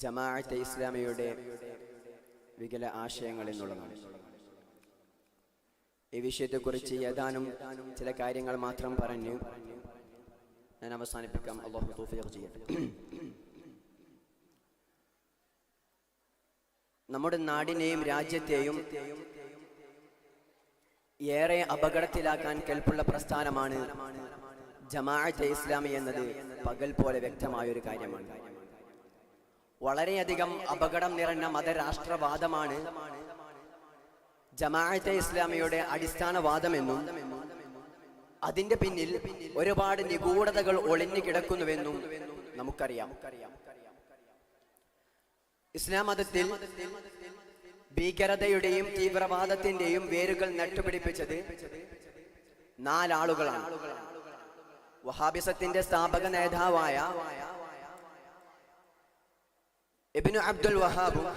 ജമാഅത്തെ ഇസ്ലാമിയുടെ വികല ആശയങ്ങൾ എന്നുള്ളതാണ്. ഈ വിഷയത്തെക്കുറിച്ച് ഏതാനും ചില കാര്യങ്ങൾ മാത്രം പറഞ്ഞ് ഞാൻ അവസാനിപ്പിക്കാം. അല്ലാഹു തൗഫീഖ് ചെയ്യട്ടെ. നമ്മുടെ നാടിനെയും രാജ്യത്തെയും ഏറെ അപകടത്തിലാക്കാൻ കെൽപ്പുള്ള പ്രസ്ഥാനമാണ് ജമാഅത്തെ ഇസ്ലാമി എന്നത് പകൽ പോലെ വ്യക്തമായൊരു കാര്യമാണ്. വളരെയധികം അപകടം നിറഞ്ഞ മതരാഷ്ട്രവാദമാണ് ജമാഅത്തെ ഇസ്ലാമിയുടെ അടിസ്ഥാനവാദമെന്നും അതിന്റെ പിന്നിൽ ഒരുപാട് നിഗൂഢതകൾ ഒളിഞ്ഞു കിടക്കുന്നുവെന്നും നമുക്കറിയാം. ഇസ്ലാം മതത്തിൽ ഭീകരതയുടെയും തീവ്രവാദത്തിന്റെയും വേരുകൾ നട്ടുപിടിപ്പിച്ചത് 4 ആളുകളാണ്. വഹാബിസത്തിന്റെ സ്ഥാപക നേതാവായ ഇബ്നു അബ്ദുൽ വഹാബും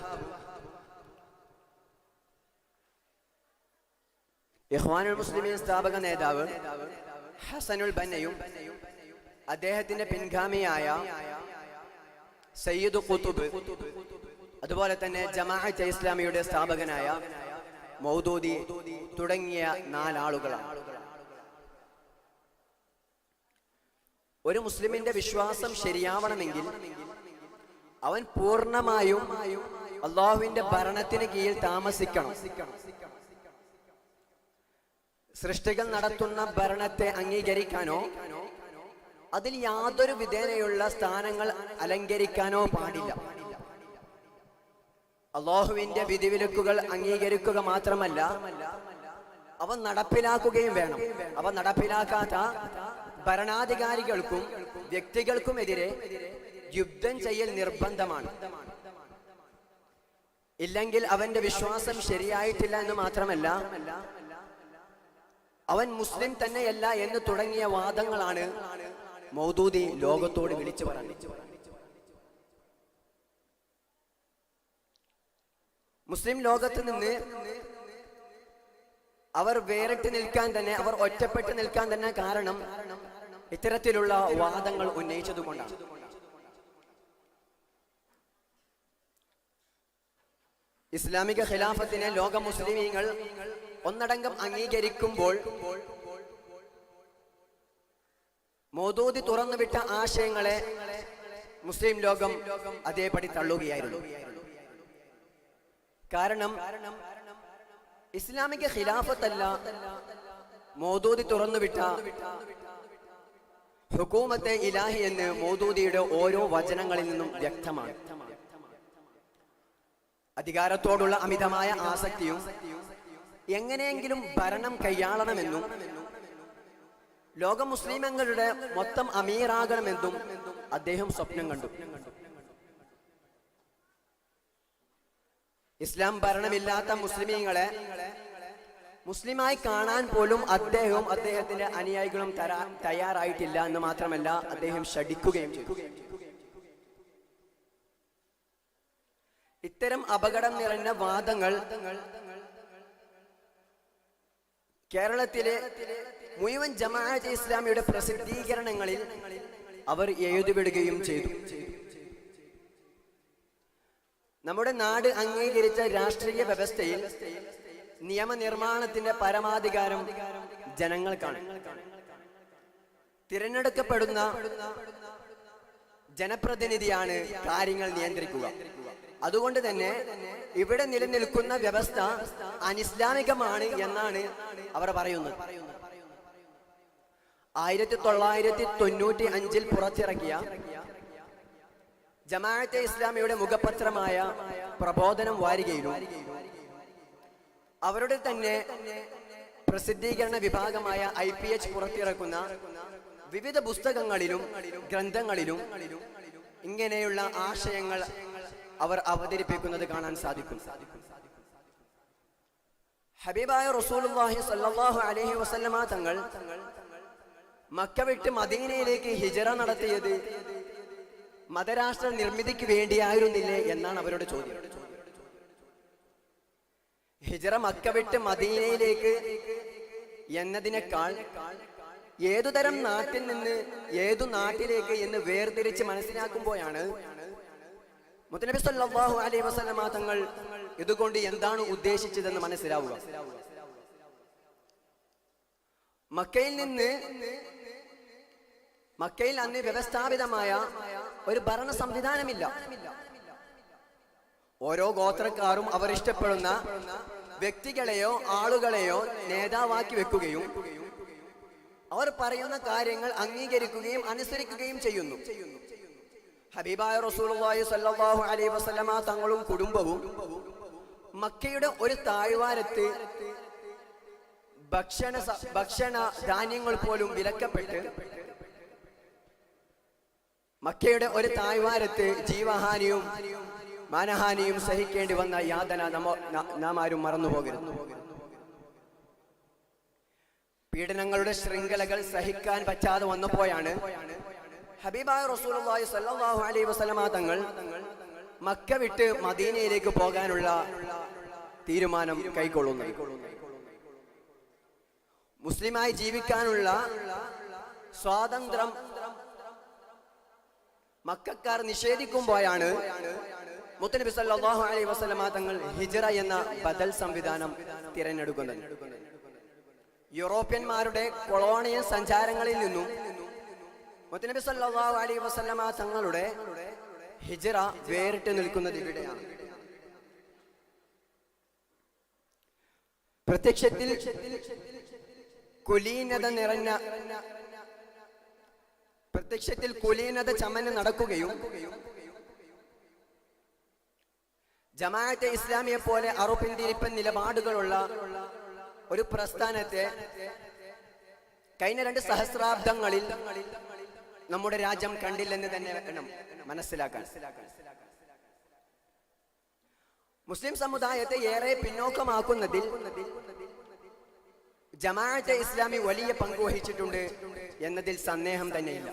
ഇഖ്വാനുൽ മുസ്ലിമീൻ സ്ഥാപക നേതാവ് ഹസനുൽ ബന്നയും അദ്ദേഹത്തിന്റെ പിൻഗാമിയായ സയ്യിദ് ഖുതുബ്, അതുപോലെ തന്നെ ജമാഅത്തെ ഇസ്ലാമിയുടെ സ്ഥാപകനായ മൗദൂദി തുടങ്ങിയ 4 ആളുകളാണ്. ഒരു മുസ്ലിമിന്റെ വിശ്വാസം ശരിയാവണമെങ്കിൽ അവൻ പൂർണ്ണമായും അള്ളാഹുവിന്റെ ഭരണത്തിന് കീഴിൽ താമസിക്കണം. സൃഷ്ടികൾ നടത്തുന്ന ഭരണത്തെ അംഗീകരിക്കാനോ അതിൽ യാതൊരു വിധേനയുള്ള സ്ഥാനങ്ങൾ അലങ്കരിക്കാനോ പാടില്ല. അള്ളാഹുവിന്റെ വിധിവിലക്കുകൾ അംഗീകരിക്കുക മാത്രമല്ല, അവ നടപ്പിലാക്കുകയും വേണം. അവ നടപ്പിലാക്കാത്ത ഭരണാധികാരികൾക്കും വ്യക്തികൾക്കുമെതിരെ യുദ്ധം ചെയ്യൽ നിർബന്ധമാണ്. ഇല്ലെങ്കിൽ അവന്റെ വിശ്വാസം ശരിയായിട്ടില്ല എന്ന് മാത്രമല്ല, അവൻ മുസ്ലിം തന്നെയല്ല എന്ന് തുടങ്ങിയ വാദങ്ങളാണ് മൗദൂദി ലോകത്തോട് വിളിച്ചു പറഞ്ഞത്. മുസ്ലിം ലോകത്ത് നിന്ന് അവർ വേറിട്ട് നിൽക്കാൻ തന്നെ, അവർ ഒറ്റപ്പെട്ട് നിൽക്കാൻ തന്നെ കാരണം ഇത്തരത്തിലുള്ള വാദങ്ങൾ ഉന്നയിച്ചതുകൊണ്ടാണ്. ഇസ്ലാമിക ഖിലാഫത്തിനെ ലോക മുസ്ലിമീങ്ങൾ ഒന്നടങ്കം അംഗീകരിക്കുമ്പോൾ മൗദൂദി തുറന്നുവിട്ട ആശയങ്ങളെ മുസ്ലിം ലോകം അതേപടി തള്ളുകയായിരുന്നു. കാരണം ഇസ്ലാമിക ഖിലാഫത്തല്ല മൗദൂദി തുറന്നുവിട്ട ഹുകൂമത്തെ ഇലാഹി എന്ന് മൗദൂദിയുടെ ഓരോ വചനങ്ങളിൽ നിന്നും വ്യക്തമാണ്. അധികാരത്തോടുള്ള അമിതമായ ആസക്തിയും എങ്ങനെയെങ്കിലും ഭരണം കൈയാളണമെന്നും ലോക മുസ്ലിമങ്ങളുടെ മൊത്തം അമീറാകണമെന്നും അദ്ദേഹം സ്വപ്നം കണ്ടു. ഇസ്ലാം ഭരണമില്ലാത്ത മുസ്ലിമീങ്ങളെ മുസ്ലിമായി കാണാൻ പോലും അദ്ദേഹവും അദ്ദേഹത്തിന്റെ അനുയായികളും തയ്യാറായിട്ടില്ല എന്ന് മാത്രമല്ല, അദ്ദേഹം ശഠിക്കുകയും ചെയ്തു. ഇത്തരം അപകടം നിറഞ്ഞ വാദങ്ങൾ കേരളത്തിലെ മുഴുവൻ ജമാഅത്തെ ഇസ്ലാമിയുടെ പ്രസിദ്ധീകരണങ്ങളിൽ അവർ എഴുതിവിടുകയും ചെയ്തു. നമ്മുടെ നാട് അംഗീകരിച്ച രാഷ്ട്രീയ വ്യവസ്ഥയിൽ നിയമനിർമ്മാണത്തിന്റെ പരമാധികാരം ജനങ്ങൾക്കാണ്. തിരഞ്ഞെടുക്കപ്പെടുന്ന ജനപ്രതിനിധിയാണ് കാര്യങ്ങൾ നിയന്ത്രിക്കുക. അതുകൊണ്ട് തന്നെ ഇവിടെ നിലനിൽക്കുന്ന വ്യവസ്ഥ അനിസ്ലാമികമാണ് എന്നാണ് അവർ പറയുന്നത്. 1995 പുറത്തിറക്കിയ ജമാഅത്തെ ഇസ്ലാമിയുടെ മുഖപത്രമായ പ്രബോധനം വാരികയിലും അവരുടെ തന്നെ പ്രസിദ്ധീകരണ വിഭാഗമായ IPH പുറത്തിറക്കുന്ന വിവിധ പുസ്തകങ്ങളിലും ഗ്രന്ഥങ്ങളിലും ഇങ്ങനെയുള്ള ആശയങ്ങൾ അവർ അവതരിപ്പിക്കുന്നത് കാണാൻ സാധിക്കും. ഹബീബായ റസൂലുള്ളാഹി സ്വല്ലല്ലാഹു അലൈഹി വസല്ലമ തങ്ങൾ മക്ക വിട്ട് മദീനയിലേക്ക് ഹിജറ നടത്തിയത് മതരാഷ്ട്ര നിർമ്മിതിക്ക് വേണ്ടിയായിരുന്നില്ലേ എന്നാണ് അവരുടെ ചോദ്യം. ഹിജറ മക്ക വിട്ട് മദീനയിലേക്ക് എന്നതിനേക്കാൾ ഏതുതരം നാട്ടിൽ നിന്ന് ഏതു നാട്ടിലേക്ക് എന്ന് വേർതിരിച്ച് മനസ്സിലാക്കുമ്പോഴാണ് മുത്തനബി സല്ലല്ലാഹു അലൈഹി വസല്ലമ തങ്ങൾ ഇതുകൊണ്ട് എന്താണ് ഉദ്ദേശിച്ചതെന്ന് മനസ്സിലാവുക. മക്കയിൽ അന്ന് വ്യവസ്ഥാപിതമായ ഒരു ഭരണ സംവിധാനമില്ല. ഓരോ ഗോത്രക്കാരും അവർ ഇഷ്ടപ്പെടുന്ന വ്യക്തികളെയോ ആളുകളെയോ നേതാവാക്കി വെക്കുകയും അവർ പറയുന്ന കാര്യങ്ങൾ അംഗീകരിക്കുകയും അനുസരിക്കുകയും ചെയ്യുന്നു. ഹബീബായ റസൂലുള്ളാഹി സ്വല്ലല്ലാഹു അലൈഹി വസല്ലമ തങ്ങളും കുടുംബവും മക്കയുടെ ഒരു താഴ്വാരത്ത് ഭക്ഷണ ധാന്യങ്ങൾ പോലും വിലക്കപ്പെട്ട് മക്കയുടെ ഒരു താഴ്വാരത്ത് ജീവഹാനിയും മാനഹാനിയും സഹിക്കേണ്ടി വന്ന യാതന നാം ആരും മറന്നുപോകരുത്. പീഡനങ്ങളുടെ ശൃംഖലകൾ സഹിക്കാൻ പറ്റാതെ വന്നപ്പോഴാണ് ഹബീബായ റസൂലുള്ളാഹി സ്വല്ലല്ലാഹു അലൈഹി വസല്ലമ തങ്ങൾ മക്ക വിട്ട് മദീനയിലേക്ക് പോകാനുള്ള തീരുമാനം കൈക്കൊള്ളുന്നത്. മുസ്ലിമായി ജീവിക്കാനുള്ള സ്വാതന്ത്ര്യം മക്കക്കാർ നിഷേധിക്കുമ്പോഴാണ് മുത്തനബി സല്ലല്ലാഹു അലൈഹി വസല്ലമ തങ്ങൾ ഹിജ്റ എന്ന ബദൽ സംവിധാനം തിരഞ്ഞെടുക്കുന്നത്. യൂറോപ്യന്മാരുടെ കൊളോണിയൽ സഞ്ചാരങ്ങളിൽ നിന്നും മുത്തനബി സല്ലല്ലാഹു അലൈഹി വസല്ലമ തങ്ങളുടെ ഹിജ്റ വേറിട്ട് നിൽക്കുന്നത് ഇവിടെയാണ്. പ്രത്യക്ഷത്തിൽ കുലീനത ചമന് നടക്കുകയും ജമാഅത്തെ ഇസ്ലാമിയെ പോലെ അറുപിന്തിരിപ്പൻ നിലപാടുകളുള്ള ഒരു പ്രസ്ഥാനത്തെ കഴിഞ്ഞ 2 സഹസ്രാബ്ദങ്ങളിൽ നമ്മുടെ രാജ്യം കണ്ടില്ലെന്ന് തന്നെ വേണം മനസ്സിലാക്കാൻ. മുസ്ലിം സമുദായത്തെ ഏറെ പിന്നോക്കമാക്കുന്നതിൽ ജമാഅത്തെ ഇസ്ലാമി വലിയ പങ്ക് വഹിച്ചിട്ടുണ്ട് എന്നതിൽ സന്ദേഹം തന്നെയില്ല.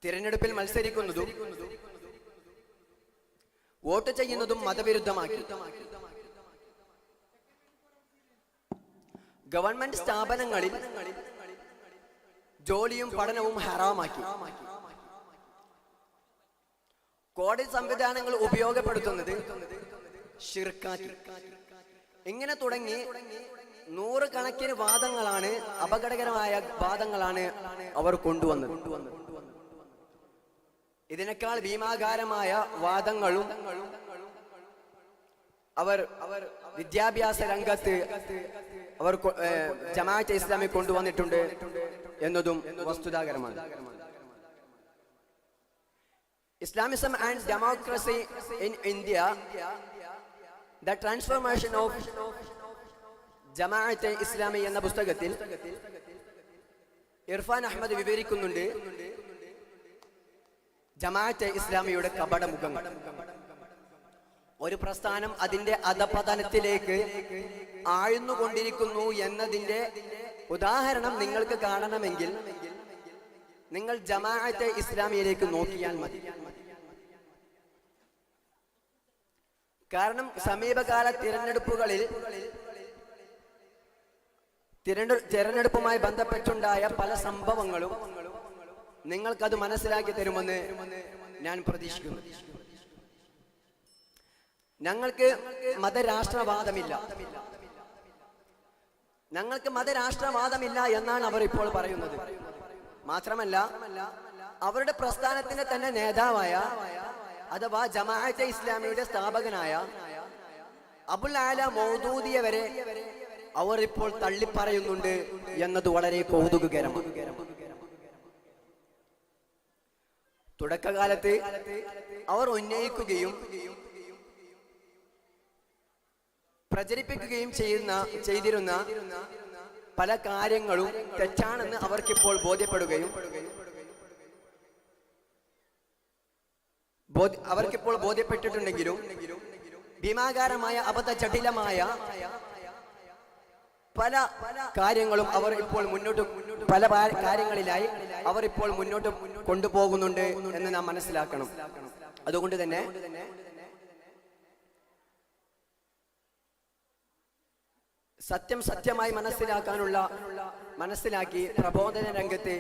തിരഞ്ഞെടുപ്പിൽ മത്സരിക്കുന്നതും വോട്ട് ചെയ്യുന്നതും മതവിരുദ്ധമാക്കി. ഗവൺമെന്റ് സ്ഥാപനങ്ങളിൽ ജോലിയും പഠനവും ഹറാമാക്കി. കോടതി സംവിധാനങ്ങൾ ഉപയോഗപ്പെടുത്തുന്നത് ശിർക്കാക്കി. ഇങ്ങനെ തുടങ്ങി 100 കണക്കിന് വാദങ്ങളാണ്, അപകടകരമായ വാദങ്ങളാണ് അവർ കൊണ്ടുവന്നത്. ഇതിനേക്കാൾ ഭീമാകാരമായ വാദങ്ങളും അവർ വിദ്യാഭ്യാസ രംഗത്ത് അവർ ജമാഅത്തെ ഇസ്ലാമി കൊണ്ടുവന്നിട്ടുണ്ട് എന്നതും വസ്തുതാകരമാണ്. Islamism and Democracy in India, the Transformation of Jamaat-e Islami എന്ന പുസ്തകത്തിൽ ഇർഫാൻ അഹമ്മദ് വിവരിക്കുന്നുണ്ട് ജമാഅത്തെ ഇസ്ലാമിയുടെ കപടമുഖങ്ങൾ. ഒരു പ്രസ്ഥാനം അതിന്റെ അധപതനത്തിലേക്ക് ആഴ്ന്നുകൊണ്ടിരിക്കുന്നു എന്നതിന്റെ ഉദാഹരണം നിങ്ങൾക്ക് കാണണമെങ്കിൽ നിങ്ങൾ ജമാഅത്തെ ഇസ്ലാമിയിലേക്ക് നോക്കിയാൽ മതി. കാരണം സമീപകാല തിരഞ്ഞെടുപ്പുമായി ബന്ധപ്പെട്ടുണ്ടായ പല സംഭവങ്ങളും നിങ്ങൾക്കത് മനസ്സിലാക്കി തരുമെന്ന് ഞാൻ പ്രതീക്ഷിക്കുന്നു. ഞങ്ങൾക്ക് മതരാഷ്ട്രവാദമില്ല എന്നാണ് അവർ ഇപ്പോൾ പറയുന്നത്. മാത്രമല്ല അവരുടെ പ്രസ്ഥാനത്തിന്റെ തന്നെ നേതാവായ അഥവാ ജമാഅത്തെ ഇസ്ലാമിയുടെ സ്ഥാപകനായ അബുൽ ആല മൗദൂദിയെ വരെ അവർ ഇപ്പോൾ തള്ളിപ്പറയുന്നുണ്ട് എന്നത് വളരെ കൗതുകകരമാണ്. തുടക്കകാലത്ത് അവർ ഉന്നയിക്കുകയും പ്രചരിപ്പിക്കുകയും ചെയ്തിരുന്ന പല കാര്യങ്ങളും തെറ്റാണെന്ന് അവർക്കിപ്പോൾ ബോധ്യപ്പെട്ടിട്ടുണ്ടെങ്കിലും ഭീമാകാരമായ അബദ്ധജടിലമായ പല കാര്യങ്ങളും അവർ ഇപ്പോൾ മുന്നോട്ട് കൊണ്ടുപോകുന്നുണ്ട് എന്ന് നാം മനസ്സിലാക്കണം. അതുകൊണ്ട് തന്നെ സത്യമായി മനസ്സിലാക്കി പ്രബോധന രംഗത്ത്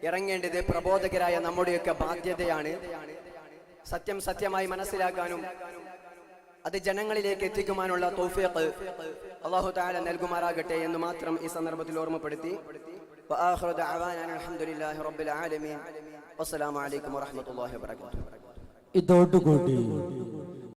ഇറങ്ങേണ്ടത് പ്രബോധകരായ നമ്മുടെയൊക്കെ ബാധ്യതയാണ്. സത്യം സത്യമായി മനസ്സിലാക്കാനും അത് ജനങ്ങളിലേക്ക് എത്തിക്കുവാനുള്ള തൗഫീഖ് അല്ലാഹു തആല നൽകുമാറാകട്ടെ എന്ന് മാത്രം ഈ സന്ദർഭത്തിൽ ഓർമ്മപ്പെടുത്തി. വആഖിറു ദഅവാനാ അൽഹംദുലില്ലാഹി റബ്ബിൽ ആലമീൻ. വസ്സലാമു അലൈക്കും വറഹ്മത്തുള്ളാഹി വബറകാതുഹു. ഇതോടുകൂടി